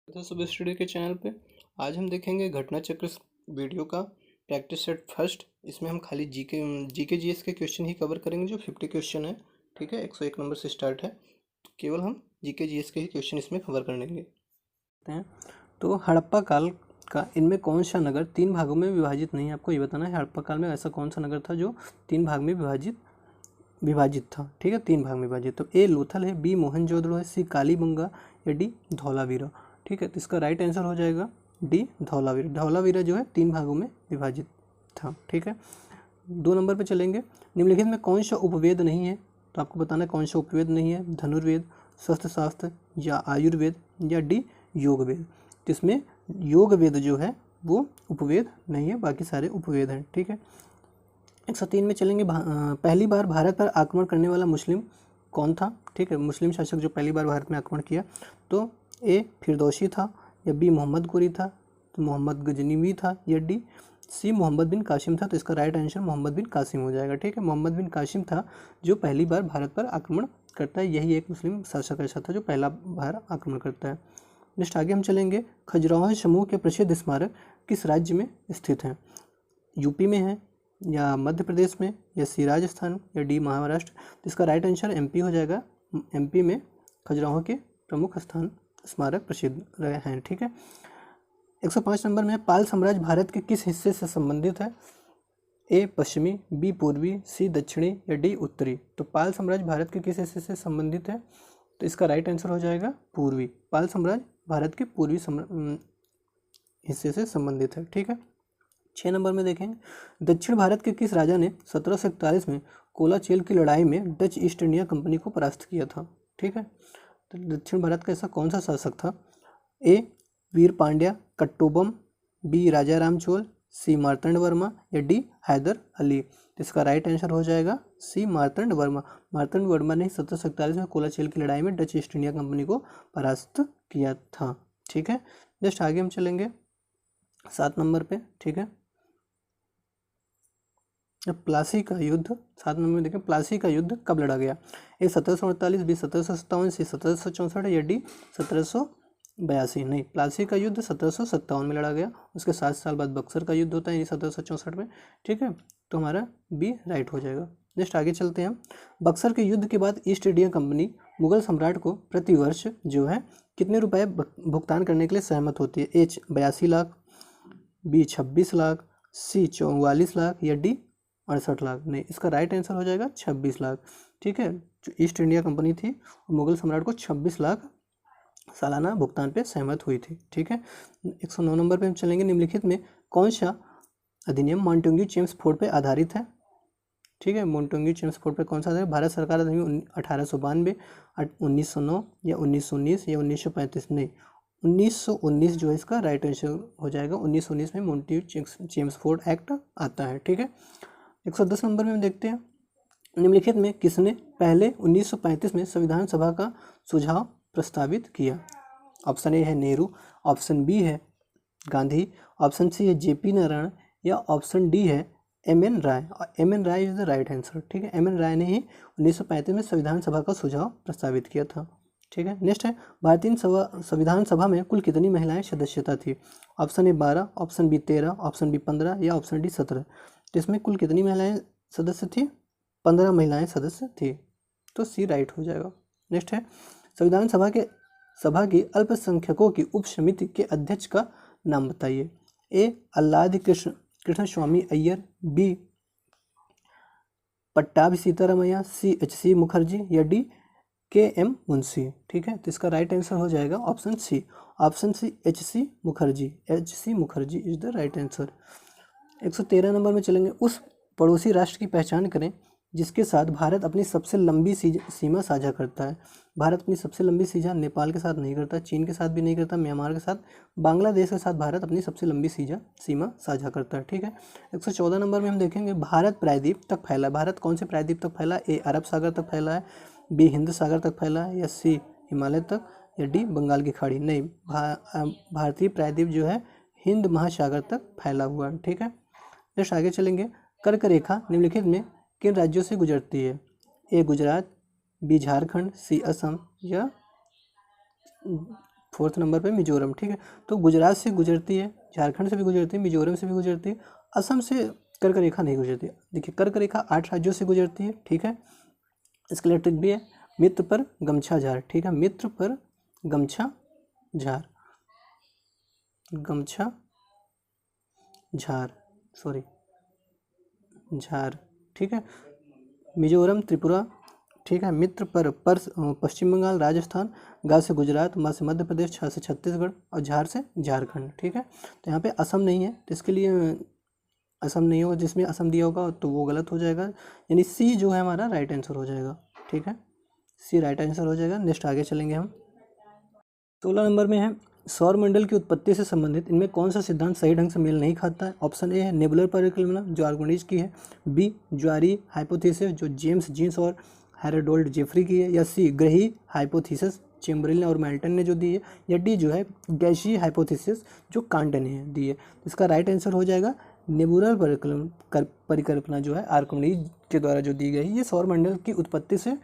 तो सुबह स्टडी के चैनल पे आज हम देखेंगे घटना चक्र वीडियो का प्रैक्टिस सेट फर्स्ट। इसमें हम खाली जीके जीएस के क्वेश्चन ही कवर करेंगे जो 50 क्वेश्चन है। ठीक है, 101 नंबर से स्टार्ट है, तो केवल हम जीके जीएस के ही क्वेश्चन इसमें कवर करेंगे हैं। तो हड़प्पा काल का इनमें कौन सा नगर 3 भागों में विभाजित नहीं है, आपको ये बताना है। हड़प्पा काल में ऐसा कौन सा नगर था जो 3 भाग में विभाजित था। ठीक है, 3 भाग में विभाजित। तो ए लोथल है, बी मोहनजोदड़ो है, सी कालीबंगा या डी धौलावीरा। ठीक है, तो इसका राइट आंसर हो जाएगा डी धौलावीरा। धौलावीरा जो है 3 भागों में विभाजित था। ठीक है, 2 नंबर पे चलेंगे। निम्नलिखित में कौन सा उपवेद नहीं है, तो आपको बताना है कौन सा उपवेद नहीं है। धनुर्वेद, शस्त्रशास्त्र या आयुर्वेद या डी योग वेद। तो इसमें योग वेद जो है वो उपवेद नहीं है, बाकी सारे उपवेद हैं। ठीक है, 103 में चलेंगे। पहली बार भारत पर आक्रमण करने वाला मुस्लिम कौन था। ठीक है, मुस्लिम शासक जो पहली बार भारत में आक्रमण किया, तो ए फिरदौसी था या बी मोहम्मद गोरी था, तो मोहम्मद गजनीवी था या डी सी मोहम्मद बिन कासिम था। तो इसका राइट आंसर मोहम्मद बिन कासिम हो जाएगा। ठीक है, मोहम्मद बिन कासिम था जो पहली बार भारत पर आक्रमण करता है। यही एक मुस्लिम शासक ऐसा था जो पहला बार आक्रमण करता है। नेक्स्ट आगे हम चलेंगे। खजुराहो समूह के प्रसिद्ध स्मारक किस राज्य में स्थित हैं। यूपी में है या मध्य प्रदेश में या सी राजस्थान या डी महाराष्ट्र। तो इसका राइट आंसर एमपी हो जाएगा। एमपी में खजुराहो के प्रमुख स्थान स्मारक प्रसिद्ध रहे हैं। ठीक है, 105 नंबर में पाल साम्राज्य भारत के किस हिस्से से संबंधित है। ए पश्चिमी, बी पूर्वी, सी दक्षिणी या डी उत्तरी। तो पाल साम्राज्य भारत के किस हिस्से से संबंधित है, तो इसका राइट आंसर हो जाएगा पूर्वी। पाल साम्राज्य भारत के पूर्वी हिस्से से संबंधित है। ठीक है, 6 नंबर में देखेंगे। दक्षिण भारत के किस राजा ने 1741 में कोलाचेल की लड़ाई में डच ईस्ट इंडिया कंपनी को परास्त किया था। ठीक है, तो दक्षिण भारत का ऐसा कौन सा शासक था। ए वीर पांड्या कट्टोबम, बी राजा राम चोल, सी मार्तंड वर्मा या डी हैदर अली। तो इसका राइट आंसर हो जाएगा सी मार्तंड वर्मा। मार्तंड वर्मा ने 1747 में कोलाचेल की लड़ाई में डच ईस्ट इंडिया कंपनी को परास्त किया था। ठीक है, नेक्स्ट आगे हम चलेंगे 7 नंबर पे। ठीक है, प्लासी का युद्ध 7 नंबर में देखें। प्लासी का युद्ध कब लड़ा गया। ए 1748, बी 1757, सी 1764 या डी 1782। नहीं, प्लासी का युद्ध 1757 में लड़ा गया। उसके 7 साल बाद बक्सर का युद्ध होता है 1764 में। ठीक है, तो हमारा बी राइट हो जाएगा। नेक्स्ट आगे चलते हैं। बक्सर के युद्ध के बाद ईस्ट इंडिया कंपनी मुगल सम्राट को प्रतिवर्ष जो है कितने रुपए भुगतान करने के लिए सहमत होती है। ए 82 लाख, बी 26 लाख, सी 44 लाख या डी 68 लाख। नहीं, इसका राइट आंसर हो जाएगा 26 लाख। ठीक है, जो ईस्ट इंडिया कंपनी थी मुगल सम्राट को 26 लाख सालाना भुगतान पे सहमत हुई थी। ठीक है, 109 नंबर पे हम चलेंगे। निम्नलिखित में कौन सा अधिनियम मॉन्टेग्यू चेम्सफोर्ड पे आधारित है। ठीक है, मॉन्टेग्यू चेम्सफोर्ड पे कौन सा आधारित। भारत सरकार अधिनियम 1892, 1909 या 1919 या 1935। नहीं, 1919 जो है इसका राइट आंसर हो जाएगा। 1919 में मॉन्टेग्यू चेम्सफोर्ड एक्ट आता है। ठीक है, 110 नंबर में हम देखते हैं। निम्नलिखित में किसने पहले 1935 में संविधान सभा का सुझाव प्रस्तावित किया। ऑप्शन ए है नेहरू, ऑप्शन बी है गांधी, ऑप्शन सी है जेपी नारायण या ऑप्शन डी है MN. Roy. MN. Roy is the right answer. ठीक है, एम.एन. राय ने ही 1935 में संविधान सभा का सुझाव प्रस्तावित किया था। ठीक है, नेक्स्ट है भारतीय संविधान सभा में कुल कितनी महिलाएं सदस्यता थी। Option A 12, option B 13, option B 15 या ऑप्शन डी 17। तो इसमें कुल कितनी महिलाएं सदस्य थी। 15 महिलाएं सदस्य थी, तो सी राइट हो जाएगा। नेक्स्ट है संविधान सभा की अल्पसंख्यकों की उप समिति के अध्यक्ष का नाम बताइए। ए अल्लाद कृष्ण स्वामी अय्यर, बी पट्टाभी सीतारामैया, सी एच.सी. मुखर्जी या डी के.एम. मुंशी। ठीक है, तो इसका राइट आंसर हो जाएगा option C. Option C HC. Mukherjee. HC. Mukherjee is the right answer. 113 number में चलेंगे। उस पड़ोसी राष्ट्र की पहचान करें जिसके साथ भारत अपनी सबसे लंबी सीमा साझा करता है। भारत अपनी सबसे लंबी सीमा नेपाल के साथ नहीं करता, चीन के साथ भी नहीं करता, म्यांमार के साथ, बांग्लादेश के साथ भारत अपनी सबसे लंबी सीमा साझा करता है। ठीक है, 114 नंबर में हम देखेंगे। भारत प्रायद्वीप तक फैला। भारत कौन से प्रायद्वीप तक फैला। ए अरब सागर तक फैला है, बी हिंद सागर तक फैला है या सी हिमालय तक या डी बंगाल की खाड़ी। नहीं, भारतीय प्रायद्वीप जो है हिंद महासागर तक फैला हुआ है। ठीक है, नेक्स्ट आगे चलेंगे। कर्क रेखा निम्नलिखित में किन राज्यों से गुजरती है। ए गुजरात, बी झारखंड, सी असम या 4th नंबर पे मिजोरम, ठीक है। तो गुजरात से गुजरती है, झारखंड से भी गुजरती है, मिजोरम से भी गुजरती है, असम से कर्क रेखा नहीं गुजरती। देखिए कर्क रेखा 8 राज्यों से गुजरती है, ठीक है। इसके लिए ट्रिक भी है, मित्र पर गमछा झार, ठीक है, मित्र पर गमछा झार, गमछा झार, सॉरी झार, ठीक है। मिजोरम, त्रिपुरा, ठीक है। मित्र पर पश्चिम बंगाल, राजस्थान, गा से गुजरात, मा से मध्य प्रदेश, छा से छत्तीसगढ़ और झार से झारखंड, ठीक है। तो यहाँ पे असम नहीं है, तो इसके लिए असम नहीं होगा, जिसमें असम दिया होगा तो वो गलत हो जाएगा, यानी सी जो है हमारा राइट आंसर हो जाएगा, ठीक है, सी राइट आंसर हो जाएगा। नेक्स्ट आगे चलेंगे हम। 16 नंबर में है, सौर मंडल की उत्पत्ति से संबंधित इनमें कौन सा सिद्धांत सही ढंग से मेल नहीं खाता है। ऑप्शन ए है नेबुलर परिकल्पना जो आर्किमिडीज की है, बी ज्वारी हाइपोथेसिस जो जेम्स जीन्स और हेरोल्ड जेफरी की है, या सी ग्रही हाइपोथेसिस चेम्बरलिन और मेल्टन ने जो दी है, या डी जो है गैसीय हाइपोथेसिस जो कांट ने दी है। इसका राइट आंसर हो जाएगा नेबुलर परिकल्पना जो है आर्किमिडीज के द्वारा जो दी गई, ये सौर मंडल की उत्पत्ति से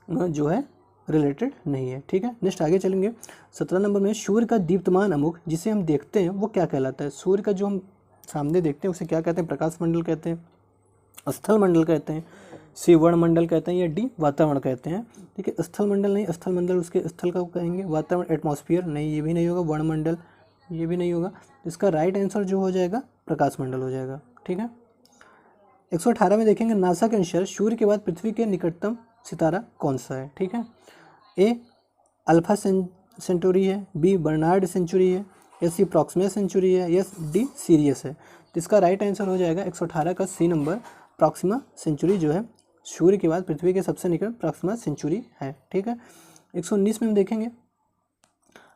जो है रिलेटेड नहीं है, ठीक है। नेक्स्ट आगे चलेंगे। 17 नंबर में सूर्य का दीप्तमान अमुख जिसे हम देखते हैं वो क्या कहलाता है। सूर्य का जो हम सामने देखते हैं उसे क्या कहते हैं, प्रकाश मंडल कहते हैं, स्थल मंडल कहते हैं, सी वर्णमंडल कहते हैं, या डी वातावरण कहते हैं, ठीक है। स्थल मंडल नहीं, स्थल मंडल उसके स्थल का कहेंगे, वातावरण एटमॉस्फेयर नहीं, ये भी नहीं होगा, वर्णमंडल ये भी नहीं होगा। इसका राइट आंसर जो हो जाएगा प्रकाश मंडल हो जाएगा, ठीक है। 118 में देखेंगे, नासा के अनुसार सूर्य के बाद पृथ्वी के निकटतम सितारा कौन सा है, ठीक है। ए अल्फा सेंचुरी है, बी बर्नार्ड सेंचुरी है, या सी प्रॉक्सिमा सेंचुरी है, या डी सीरियस है। तो इसका राइट आंसर हो जाएगा 118 का सी नंबर, प्रॉक्सिमा सेंचुरी जो है सूर्य के बाद पृथ्वी के सबसे निकट प्रॉक्सिमा सेंचुरी है, ठीक है। 119 में हम देखेंगे,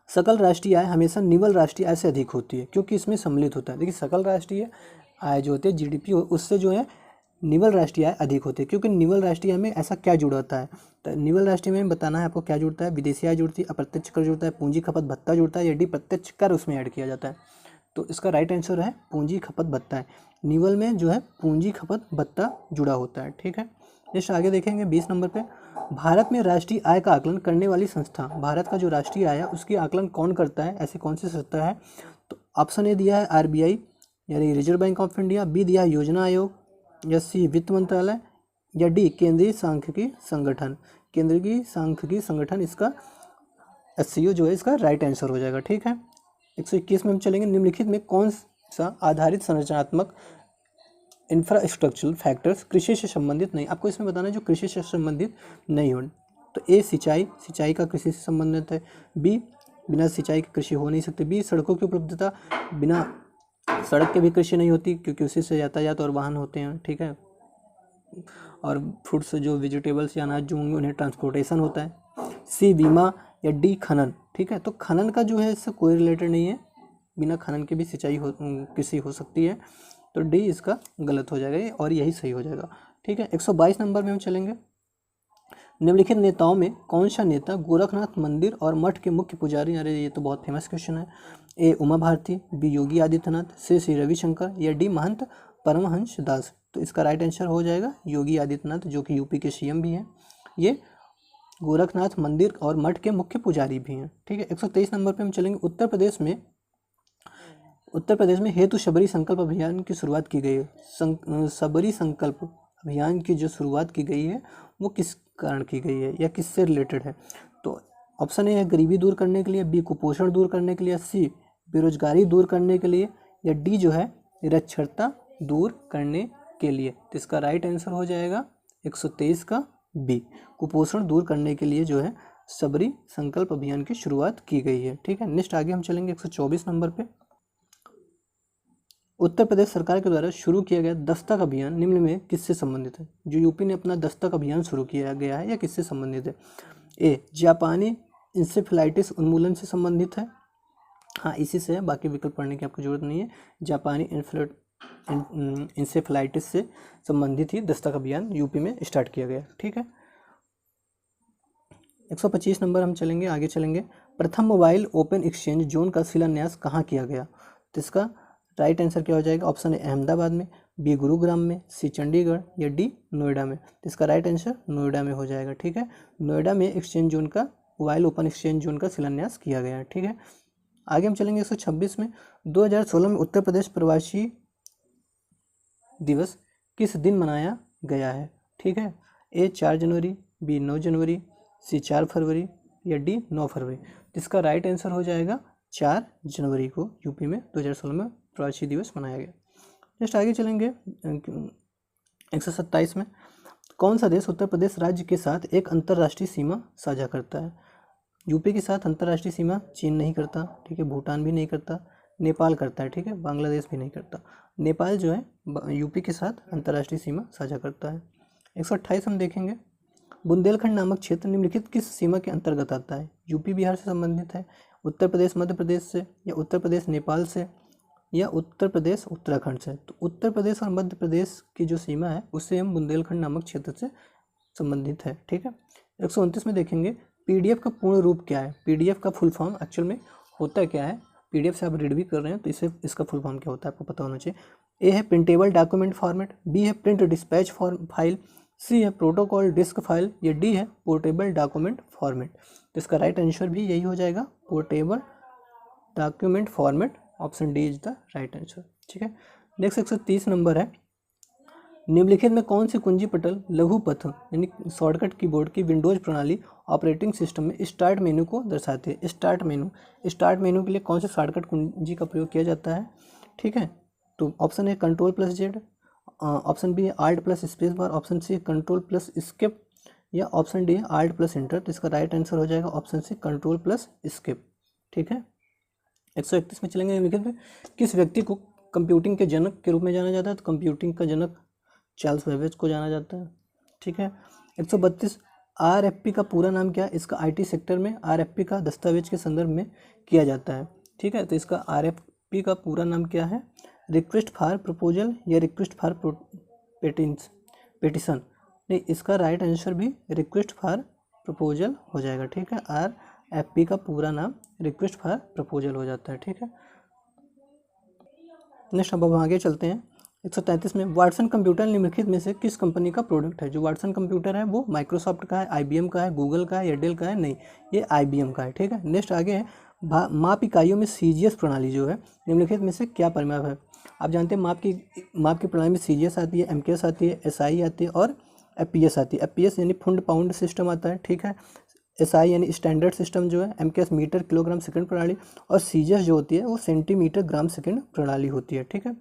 सकल राष्ट्रीय आय हमेशा निवल राष्ट्रीय आय से अधिक होती है क्योंकि इसमें सम्मिलित होता है। देखिए सकल राष्ट्रीय आय जो होती है जीडीपी, उससे जो है निवल राष्ट्रीय आय अधिक होती है, क्योंकि निवल राष्ट्रीय आय में ऐसा क्या जुड़ा होता है, तो निवल राष्ट्रीय में बताना है आपको क्या जुड़ता है, विदेशी आय जुड़ती है, अप्रत्यक्ष कर जुड़ता है, पूंजी खपत भत्ता जुड़ता है, या डी प्रत्यक्ष कर उसमें ऐड किया जाता है। तो इसका राइट आंसर है पूंजी खपत भत्ता है, निवल में जो है पूंजी खपत भत्ता जुड़ा होता है, ठीक है। नेक्स्ट आगे देखेंगे 20 नंबर पे, भारत में राष्ट्रीय आय का आकलन करने वाली संस्था, भारत का जो राष्ट्रीय आय है उसकी आकलन कौन करता है, ऐसी कौन सी संस्था है। तो ऑप्शन ए दिया है आरबीआई यानी Reserve Bank of India, B दिया है योजना आयोग, या सी वित्त मंत्रालय, या डी केंद्रीय सांख्यिकी संगठन, केंद्रीय सांख्यिकी संगठन इसका एससीओ जो है इसका राइट आंसर हो जाएगा, ठीक है। 121 में हम चलेंगे, निम्नलिखित में कौन सा आधारित संरचनात्मक इंफ्रास्ट्रक्चरल फैक्टर्स कृषि से संबंधित नहीं, आपको इसमें बताना है जो कृषि से संबंधित नहीं हो। तो ए सिंचाई, सिंचाई का कृषि से संबंधित है, बी बिना सिंचाई के कृषि हो नहीं सकती, बी सड़कों की उपलब्धता, बिना सड़क के भी कृषि नहीं होती क्योंकि उसी से यातायात और वाहन होते हैं, ठीक है। और फ्रूट्स जो वेजिटेबल्स या अनाज जो होंगे उन्हें ट्रांसपोर्टेशन होता है, सी बीमा, या डी खनन, ठीक है। तो खनन का जो है इससे कोई रिलेटेड नहीं है, बिना खनन के भी सिंचाई कृषि हो सकती है, तो डी इसका गलत हो जाएगा और यही सही हो जाएगा, ठीक है। 122 नंबर में हम चलेंगे, निम्नलिखित नेताओं में कौन सा नेता गोरखनाथ मंदिर और मठ के मुख्य पुजारी, अरे ये तो बहुत फेमस क्वेश्चन है, ए उमा भारती, बी योगी आदित्यनाथ, सी श्री रविशंकर, या डी महंत परमहंस दास। तो इसका राइट आंसर हो जाएगा योगी आदित्यनाथ जो कि यूपी के सीएम भी हैं, ये गोरखनाथ मंदिर और मठ के मुख्य पुजारी भी हैं, ठीक है। 123 नंबर पे हम चलेंगे, उत्तर प्रदेश में हेतु शबरी संकल्प अभियान की शुरुआत की गई है। शबरी संकल्प अभियान की जो शुरुआत की गई है वो किस कारण की गई है या किससे रिलेटेड है। तो ऑप्शन ए है गरीबी दूर करने के लिए, बी कुपोषण दूर करने के लिए, सी बेरोजगारी दूर करने के लिए, या डी जो है निरक्षरता दूर करने के लिए। तो इसका राइट आंसर हो जाएगा 123 का बी, कुपोषण दूर करने के लिए जो है शबरी संकल्प अभियान की शुरुआत की गई है, ठीक है। नेक्स्ट आगे हम चलेंगे 124 नंबर पे, उत्तर प्रदेश सरकार के द्वारा शुरू किया गया दस्तक अभियान निम्न में किससे संबंधित है। जो यूपी ने अपना दस्तक अभियान शुरू किया गया है या किससे संबंधित है। ए जापानी इंसेफेलाइटिस उन्मूलन से संबंधित है, हाँ इसी से है, बाकी विकल्प पढ़ने की आपको जरूरत नहीं है। जापानी इंसेफेलाइटिस से संबंधित ही दस्तक अभियान यूपी में स्टार्ट किया गया, ठीक है। 125 नंबर हम चलेंगे, आगे चलेंगे, प्रथम मोबाइल ओपन एक्सचेंज जोन का शिलान्यास कहाँ किया गया। तो इसका राइट आंसर क्या हो जाएगा, ऑप्शन ए अहमदाबाद में, बी गुरुग्राम में, सी चंडीगढ़, या डी नोएडा में। तो इसका राइट आंसर नोएडा में हो जाएगा, ठीक है। नोएडा में एक्सचेंज जोन का मोबाइल ओपन एक्सचेंज जोन का शिलान्यास किया गया है। ठीक है, आगे हम चलेंगे 126 में। 2016 में उत्तर प्रदेश प्रवासी दिवस किस दिन मनाया गया है? ठीक है, ए 4 जनवरी, बी 9 जनवरी, सी 4 फरवरी या डी 9 फरवरी। इसका राइट आंसर हो जाएगा 4 जनवरी को यूपी में 2016 में प्रवासी दिवस मनाया गया। नेक्स्ट आगे चलेंगे 127 में। कौन सा देश उत्तर प्रदेश राज्य के साथ एक अंतर्राष्ट्रीय सीमा साझा करता है? यूपी के साथ अंतर्राष्ट्रीय सीमा चीन नहीं करता, ठीक है, भूटान भी नहीं करता, नेपाल करता है, ठीक है, बांग्लादेश भी नहीं करता। नेपाल जो है यूपी के साथ अंतर्राष्ट्रीय सीमा साझा करता है। 128 हम देखेंगे। बुंदेलखंड नामक क्षेत्र निम्नलिखित किस सीमा के अंतर्गत आता है? यूपी बिहार से संबंधित है, उत्तर प्रदेश मध्य प्रदेश से, या उत्तर प्रदेश नेपाल से, या उत्तर प्रदेश उत्तराखंड से। तो उत्तर प्रदेश और मध्य प्रदेश की जो सीमा है उससे हम बुंदेलखंड नामक क्षेत्र से संबंधित है। ठीक है, 129 में देखेंगे पीडीएफ का पूर्ण रूप क्या है? पीडीएफ का फुल फॉर्म एक्चुअल में होता क्या है? पीडीएफ से आप रीड भी कर रहे हैं तो इसका फुल फॉर्म क्या होता है आपको पता होना चाहिए। ए है प्रिंटेबल डॉक्यूमेंट फॉर्मेट, बी है प्रिंट डिस्पैच फाइल, सी है प्रोटोकॉल डिस्क फाइल, या डी है पोर्टेबल डॉक्यूमेंट फॉर्मेट। तो इसका राइट आंसर भी यही हो जाएगा, portable document format. Option D is the right answer. ठीक है, नेक्स्ट 130 नंबर है। निम्नलिखित में कौन सी कुंजी पटल लघु पथ यानी शॉर्टकट कीबोर्ड की विंडोज प्रणाली ऑपरेटिंग सिस्टम में स्टार्ट मेनू को दर्शाती है? स्टार्ट मेनू के लिए कौन से शॉर्टकट कुंजी का प्रयोग किया जाता है? ठीक है, तो option A control plus Z, option B है alt plus space bar, option C control plus skip, या ऑप्शन डी है आल्ट प्लस एंटर। तो इसका राइट आंसर हो जाएगा option C control plus skip. ठीक है, 131 में चलेंगे। निम्नलिखित में किस व्यक्ति को कंप्यूटिंग के जनक के रूप में जाना जाता है? तो कंप्यूटिंग का जनक चार्ल्स बेबेज को जाना जाता है। ठीक है, 132 आरएफपी का पूरा नाम क्या है? इसका आईटी सेक्टर में आरएफपी का दस्तावेज के संदर्भ में किया जाता है। ठीक है, तो इसका आरएफपी का पूरा नाम क्या है? रिक्वेस्ट फॉर प्रपोजल या रिक्वेस्ट फॉर पेटिशन? नहीं, इसका राइट आंसर भी रिक्वेस्ट फॉर प्रपोजल हो जाएगा। ठीक है, आरएफपी का पूरा नाम रिक्वेस्ट फॉर प्रपोजल हो जाता है। ठीक है, नेक्स्ट अब आगे चलते हैं 133 में। वाटसन कंप्यूटर निम्नलिखित में से किस कंपनी का प्रोडक्ट है? जो वाटसन कंप्यूटर है वो माइक्रोसॉफ्ट का है, आईबीएम का है, गूगल का है या डेल का है? नहीं, ये आईबीएम का है। ठीक है, नेक्स्ट आगे है माप इकाइयों में सीजीएस प्रणाली जो है निम्नलिखित में से क्या परिमाप है? आप जानते हैं माप की प्रणाली में सीजीएस आती है, एमकेएस आती है, एसआई आती है और एफपीएस आती है। एफपीएस यानी फुट पाउंड सिस्टम आता है। ठीक है, एसआई यानी स्टैंडर्ड सिस्टम जो है, एमकेएस मीटर किलोग्राम सेकंड प्रणाली, और सीजीएस जो होती है वो सेंटीमीटर ग्राम सेकंड प्रणाली होती है। ठीक है,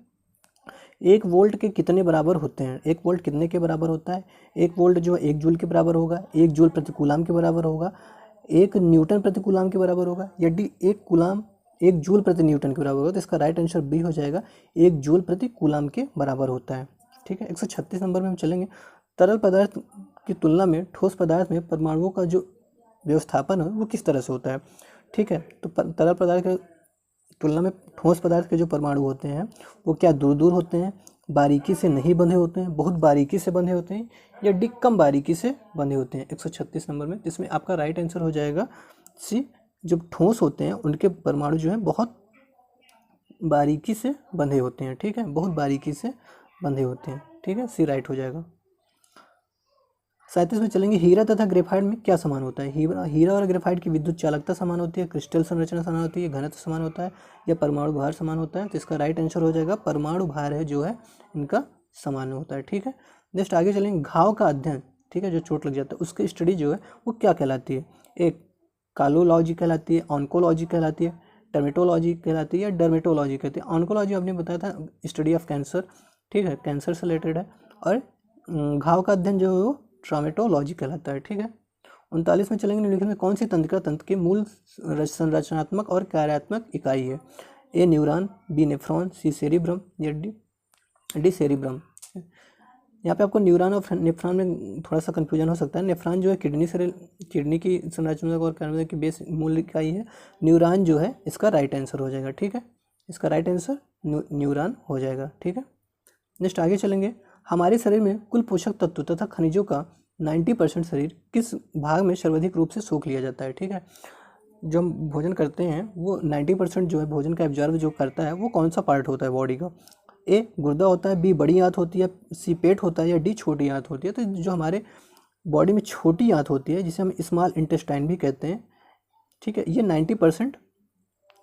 1 वोल्ट के कितने बराबर होते हैं? 1 वोल्ट कितने के बराबर होता है? 1 वोल्ट जो है 1 जूल के बराबर होगा, 1 जूल प्रति कूलाम के बराबर होगा, 1 न्यूटन प्रति कूलाम के बराबर होगा, या डी 1 जूल प्रति न्यूटन के बराबर होगा। तो इसका राइट आंसर बी हो जाएगा, 1 जूल प्रति कूलाम के बराबर होता है। ठीक है, 136 नंबर में हम चलेंगे। तरल पदार्थ की तुलना में ठोस पदार्थ में परमाणुओं का जो व्यवस्थापन है वो किस तरह से होता है? ठीक है, तो तरल पदार्थ के तुलना में ठोस पदार्थ के जो परमाणु होते हैं वो क्या दूर दूर होते हैं, बारीकी से नहीं बंधे होते हैं, बहुत बारीकी से बंधे होते हैं, या डी कम बारीकी से बंधे होते हैं? 136 नंबर में, जिसमें आपका राइट आंसर हो जाएगा सी, जो ठोस होते हैं उनके परमाणु जो है बहुत बारीकी से बंधे होते हैं। ठीक है, बहुत बारीकी से बंधे होते हैं। ठीक है, सी राइट हो जाएगा। 37 में चलेंगे। हीरा तथा ग्रेफाइट में क्या समान होता है? हीरा और ग्रेफाइट की विद्युत चालकता समान होती है, क्रिस्टल संरचना समान होती है, घनत्व समान होता है, या परमाणु भार समान होता है? तो इसका राइट आंसर हो जाएगा परमाणु भार है जो है इनका समान होता है। ठीक है, नेक्स्ट आगे चलेंगे। घाव का अध्ययन, ठीक है, जो चोट लग जाता है उसकी स्टडी जो है वो क्या कहलाती है? एक कालोलॉजी कहलाती है, ऑन्कोलॉजी कहलाती है, टर्मेटोलॉजी कहलाती है, या डर्मेटोलॉजी कहती है? ऑन्कोलॉजी आपने बताया था स्टडी ऑफ कैंसर, ठीक है, कैंसर से रिलेटेड है, और घाव का अध्ययन जो है वो ट्रामेटोलॉजी कहलाता है। ठीक है, 39 में चलेंगे। निम्नलिखित में कौन सी तंत्रिका तंत्र की मूल संरचनात्मक और कार्यात्मक इकाई है? ए न्यूरॉन, बी नेफ्रॉन, सी सेरिब्रम, या डी सेरिब्रम? यहाँ पे आपको न्यूरॉन और नेफ्रॉन में थोड़ा सा कंफ्यूजन हो सकता है। नेफ्रॉन जो है किडनी की संरचनात्मक और कार्यात्मक की बेस मूल इकाई है। न्यूरॉन जो है इसका राइट आंसर हो जाएगा। ठीक है, इसका राइट आंसर न्यूरॉन हो जाएगा। ठीक है, नेक्स्ट आगे चलेंगे। हमारे शरीर में कुल पोषक तत्व तथा खनिजों का 90% शरीर किस भाग में सर्वाधिक रूप से सोख लिया जाता है? ठीक है, जो हम भोजन करते हैं वो 90% जो है भोजन का एब्जॉर्ब जो करता है वो कौन सा पार्ट होता है बॉडी का? ए गुर्दा होता है, बी बड़ी आंत होती है, सी पेट होता है, या डी छोटी आंत होती है? तो जो हमारे बॉडी में छोटी आंत होती है जिसे हम स्मॉल इंटेस्टाइन भी कहते हैं, ठीक है। ये 90%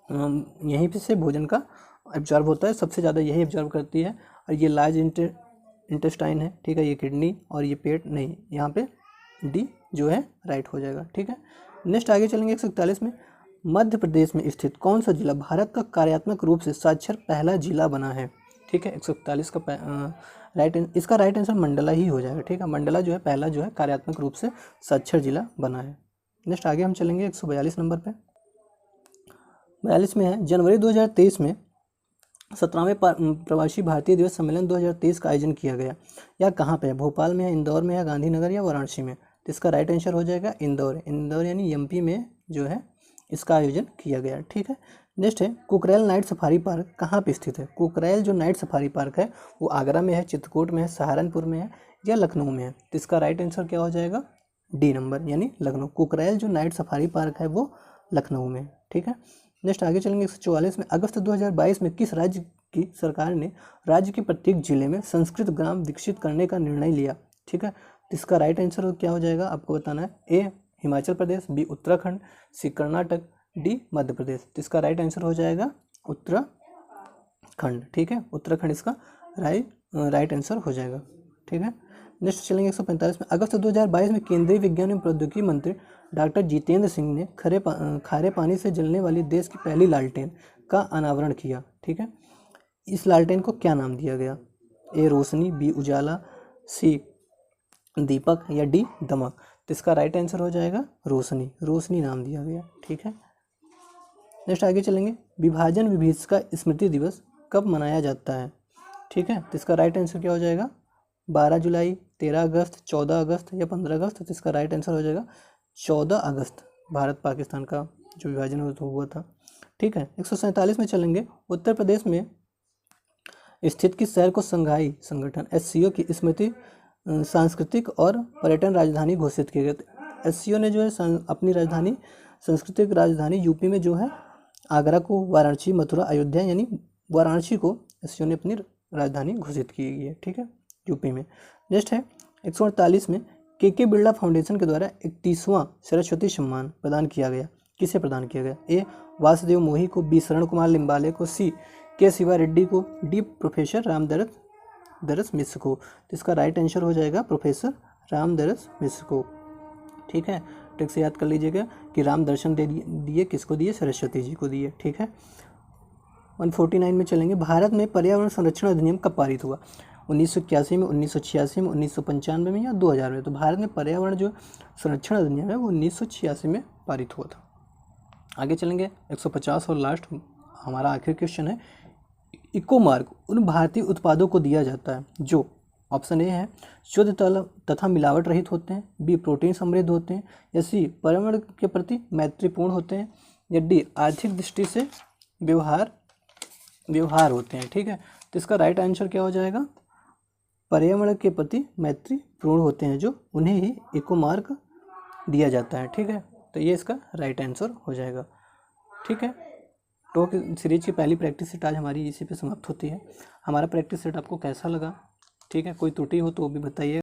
यहीं पे से भोजन का एब्जॉर्ब होता है, सबसे ज़्यादा यही एब्जॉर्ब करती है। और ये लार्ज इंटेस्टाइन है, ठीक है, ये किडनी और ये पेट नहीं, यहाँ पे डी जो है राइट हो जाएगा, ठीक है। नेक्स्ट आगे चलेंगे 141 में, मध्य प्रदेश में स्थित कौन सा जिला भारत का कार्यात्मक रूप से साक्षर पहला जिला बना है, ठीक है। 141 का इसका राइट आंसर मंडला ही हो जाएगा, ठीक है। मंडला जो है पहला जो है कार्यात्मक रूप से साक्षर जिला बना है। नेक्स्ट आगे हम चलेंगे 142 नंबर पे। 42 में है, जनवरी 2023 में 17वें प्रवासी भारतीय दिवस सम्मेलन 2023 का आयोजन किया गया। यह कहाँ पे है, भोपाल में है, इंदौर में है, गांधीनगर या वाराणसी में। तो इसका राइट आंसर हो जाएगा इंदौर। इंदौर यानी एमपी में जो है इसका आयोजन किया गया, ठीक है। नेक्स्ट है, कुकरेल नाइट सफारी पार्क कहाँ पे स्थित है। कुकरेल जो नाइट सफारी पार्क है वो आगरा में है, चित्रकूट में है, सहारनपुर में है या लखनऊ में है। तो इसका राइट आंसर क्या हो जाएगा, डी नंबर यानी लखनऊ। कुकरेल जो नाइट सफारी पार्क है वो लखनऊ में, ठीक है। नेक्स्ट आगे चलेंगे 144 में, अगस्त 2022 में किस राज्य की सरकार ने राज्य के प्रत्येक जिले में संस्कृत ग्राम विकसित करने का निर्णय लिया, ठीक है। तो इसका राइट आंसर क्या हो जाएगा, आपको बताना है। ए हिमाचल प्रदेश, बी उत्तराखंड, सी कर्नाटक, डी मध्य प्रदेश। तो इसका राइट आंसर हो जाएगा उत्तराखंड, ठीक है। उत्तराखंड इसका राइट आंसर हो जाएगा, ठीक है। नेक्स्ट चलेंगे 145 में, अगस्त 2022 में केंद्रीय विज्ञान एवं प्रौद्योगिकी मंत्री डॉक्टर जितेंद्र सिंह ने खारे पानी से जलने वाली देश की पहली लालटेन का अनावरण किया, ठीक है। इस लालटेन को क्या नाम दिया गया, ए रोशनी, बी उजाला, सी दीपक या डी दमक। तो इसका राइट आंसर हो जाएगा रोशनी, रोशनी नाम दिया गया, ठीक है। नेक्स्ट आगे चलेंगे, विभाजन विभीषिका स्मृति दिवस कब मनाया जाता है, ठीक है। तो इसका राइट आंसर क्या हो जाएगा, 12 जुलाई, 13 अगस्त, 14 अगस्त या 15 अगस्त। तो इसका राइट आंसर हो जाएगा 14 अगस्त, भारत पाकिस्तान का जो विभाजन हुआ था, ठीक है। 147 में चलेंगे, उत्तर प्रदेश में स्थित किस शहर को संघाई संगठन SCO की स्मृति सांस्कृतिक और पर्यटन राजधानी घोषित किया गया। SCO ने जो है अपनी राजधानी, सांस्कृतिक राजधानी यूपी में जो है आगरा को, वाराणसी, मथुरा, अयोध्या यानी वाराणसी को SCO ने अपनी राजधानी घोषित की गई है, ठीक है, यूपी में। नेक्स्ट है 148 में, के बिरला फाउंडेशन के द्वारा 31वां सरस्वती सम्मान प्रदान किया गया, किसे प्रदान किया गया, ए वासुदेव मोही को, बी शरण कुमार लिम्बाले को, सी के शिवा रेड्डी को, डी प्रोफेसर रामदरस मिश्र को। तो इसका राइट आंसर हो जाएगा प्रोफेसर रामदरस मिश्र को, ठीक है। ट्रिक से याद कर लीजिएगा कि राम दर्शन दिए किसको दिए, सरस्वती जी को दिए, ठीक है। 149 में चलेंगे, भारत में पर्यावरण संरक्षण अधिनियम कब पारित हुआ, 1981 में, 1986 में, 1995 में या 2000 में। तो भारत में पर्यावरण जो संरक्षण अधिनियम है वो 1986 में पारित हुआ था। आगे चलेंगे 150 और लास्ट हमारा आखिरी क्वेश्चन है, इको मार्क उन भारतीय उत्पादों को दिया जाता है जो, ऑप्शन ए है शुद्ध तथा मिलावट रहित होते हैं, बी प्रोटीन समृद्ध होते हैं, या सी पर्यावरण के प्रति मैत्रीपूर्ण होते हैं, या डी आर्थिक दृष्टि से व्यवहार होते हैं, ठीक है। तो इसका राइट आंसर क्या हो जाएगा, पर्यावरण के प्रति मैत्रीपूर्ण होते हैं जो, उन्हें ही इको मार्क दिया जाता है, ठीक है। तो ये इसका राइट आंसर हो जाएगा, ठीक है। टॉक सीरीज की पहली प्रैक्टिस सेट आज हमारी इसी पे समाप्त होती है। हमारा प्रैक्टिस सेट आपको कैसा लगा, ठीक है, कोई त्रुटि हो तो वो भी बताइए।